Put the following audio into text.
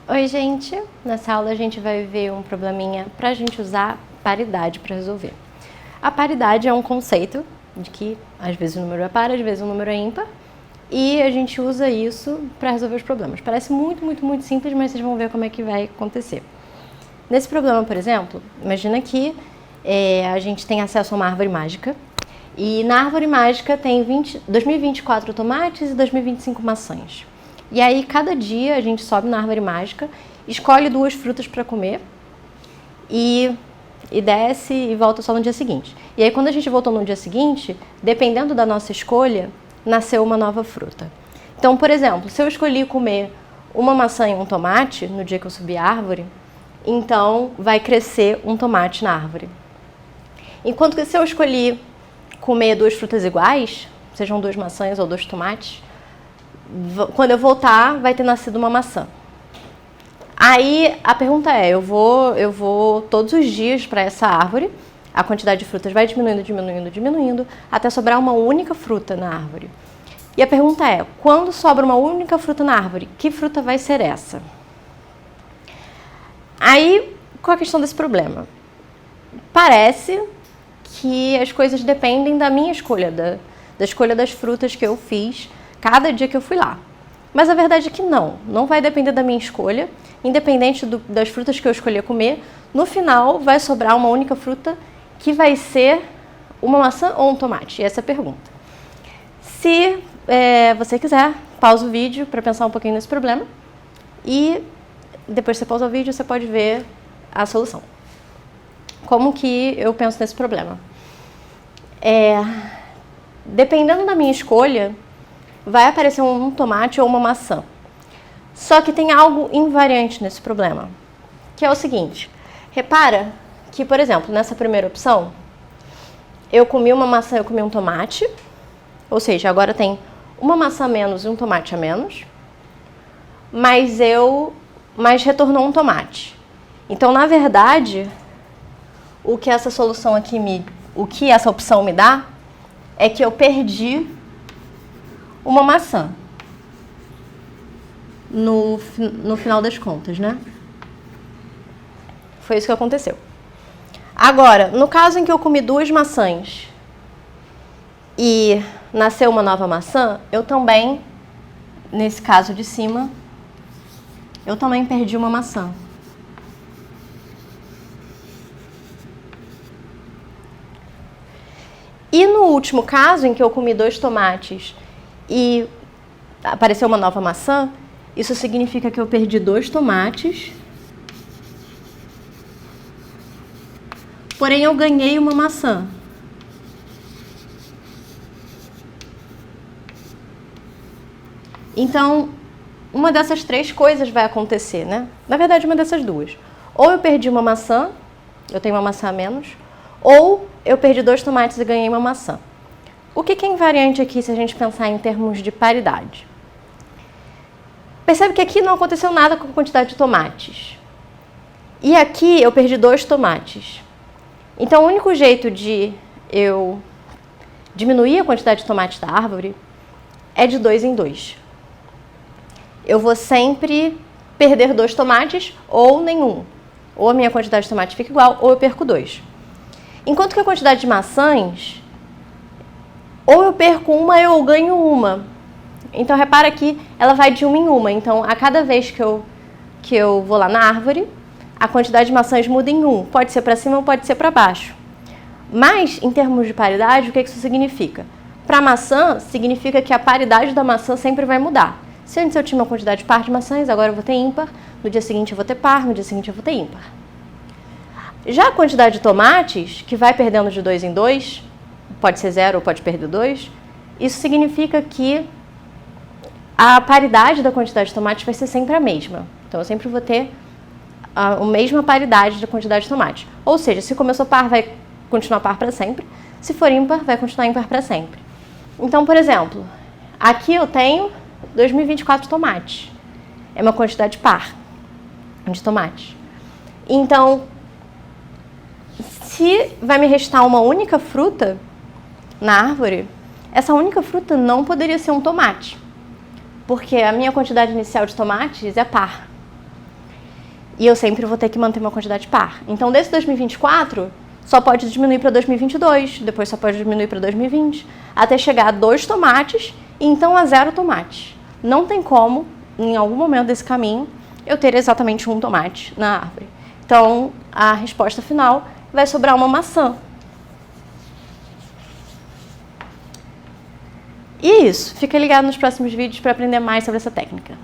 Oi, gente! Nessa aula a gente vai ver um probleminha para a gente usar paridade para resolver. A paridade é um conceito de que às vezes o número é par, às vezes o número é ímpar, e a gente usa isso para resolver os problemas. Parece muito simples, mas vocês vão ver como é que vai acontecer. Nesse problema, por exemplo, imagina que a gente tem acesso a uma árvore mágica, e na árvore mágica tem 2024 tomates e 2025 maçãs. E aí, cada dia a gente sobe na árvore mágica, escolhe 2 frutas para comer e desce e volta só no dia seguinte. E aí, quando a gente voltou no dia seguinte, dependendo da nossa escolha, nasceu uma nova fruta. Então, por exemplo, se eu escolhi comer uma maçã e um tomate no dia que eu subi a árvore, então vai crescer um tomate na árvore. Enquanto que se eu escolhi comer 2 frutas iguais, sejam 2 maçãs ou 2 tomates, quando eu voltar, vai ter nascido uma maçã. Aí a pergunta é, eu vou todos os dias para essa árvore, a quantidade de frutas vai diminuindo, até sobrar uma única fruta na árvore. E a pergunta é, quando sobra uma única fruta na árvore, que fruta vai ser essa? Aí, qual a questão desse problema? Parece que as coisas dependem da minha escolha, da escolha das frutas que eu fiz cada dia que eu fui lá. Mas a verdade é que não vai depender da minha escolha, independente das frutas que eu escolher comer, no final vai sobrar uma única fruta que vai ser uma maçã ou um tomate? E essa é a pergunta. Se você quiser, pausa o vídeo para pensar um pouquinho nesse problema e depois que você pausa o vídeo, você pode ver a solução. Como que eu penso nesse problema? Dependendo da minha escolha, vai aparecer um tomate ou uma maçã. Só que tem algo invariante nesse problema, que é o seguinte. Repara que, por exemplo, nessa primeira opção, eu comi uma maçã, eu comi um tomate, ou seja, agora tem uma maçã a menos e um tomate a menos, mas retornou um tomate. Então, na verdade, o que essa solução aqui o que essa opção me dá é que eu perdi uma maçã no final das contas, né? Foi isso que aconteceu. Agora, no caso em que eu comi 2 maçãs e nasceu uma nova maçã, eu também, nesse caso de cima, eu também perdi uma maçã. E no último caso, em que eu comi 2 tomates e apareceu uma nova maçã, isso significa que eu perdi 2 tomates, porém eu ganhei uma maçã. Então, uma dessas 3 coisas vai acontecer, né? Na verdade, uma dessas 2. Ou eu perdi uma maçã, eu tenho uma maçã a menos, ou eu perdi 2 tomates e ganhei uma maçã. O que é invariante aqui se a gente pensar em termos de paridade? Percebe que aqui não aconteceu nada com a quantidade de tomates. E aqui eu perdi 2 tomates. Então, o único jeito de eu diminuir a quantidade de tomates da árvore é de 2 em 2. Eu vou sempre perder 2 tomates ou nenhum. Ou a minha quantidade de tomates fica igual, ou eu perco 2. Enquanto que a quantidade de maçãs, ou eu perco uma ou eu ganho uma. Então, repara que ela vai de uma em uma. Então, a cada vez que eu vou lá na árvore, a quantidade de maçãs muda em 1. Pode ser para cima ou pode ser para baixo. Mas, em termos de paridade, o que isso significa? Para a maçã, significa que a paridade da maçã sempre vai mudar. Se antes eu tinha uma quantidade par de maçãs, agora eu vou ter ímpar. No dia seguinte eu vou ter par, no dia seguinte eu vou ter ímpar. Já a quantidade de tomates, que vai perdendo de 2 em 2, pode ser 0 ou pode perder 2, isso significa que a paridade da quantidade de tomates vai ser sempre a mesma. Então, eu sempre vou ter a mesma paridade da quantidade de tomates. Ou seja, se começou par, vai continuar par para sempre. Se for ímpar, vai continuar ímpar para sempre. Então, por exemplo, aqui eu tenho 2024 tomates. É uma quantidade par de tomates. Então, se vai me restar uma única fruta na árvore, essa única fruta não poderia ser um tomate, porque a minha quantidade inicial de tomates é par. E eu sempre vou ter que manter uma quantidade par. Então, desse 2024, só pode diminuir para 2022, depois só pode diminuir para 2020, até chegar a 2 tomates e então a 0 tomates. Não tem como, em algum momento desse caminho, eu ter exatamente 1 tomate na árvore. Então, a resposta final vai sobrar uma maçã. E é isso. Fica ligado nos próximos vídeos para aprender mais sobre essa técnica.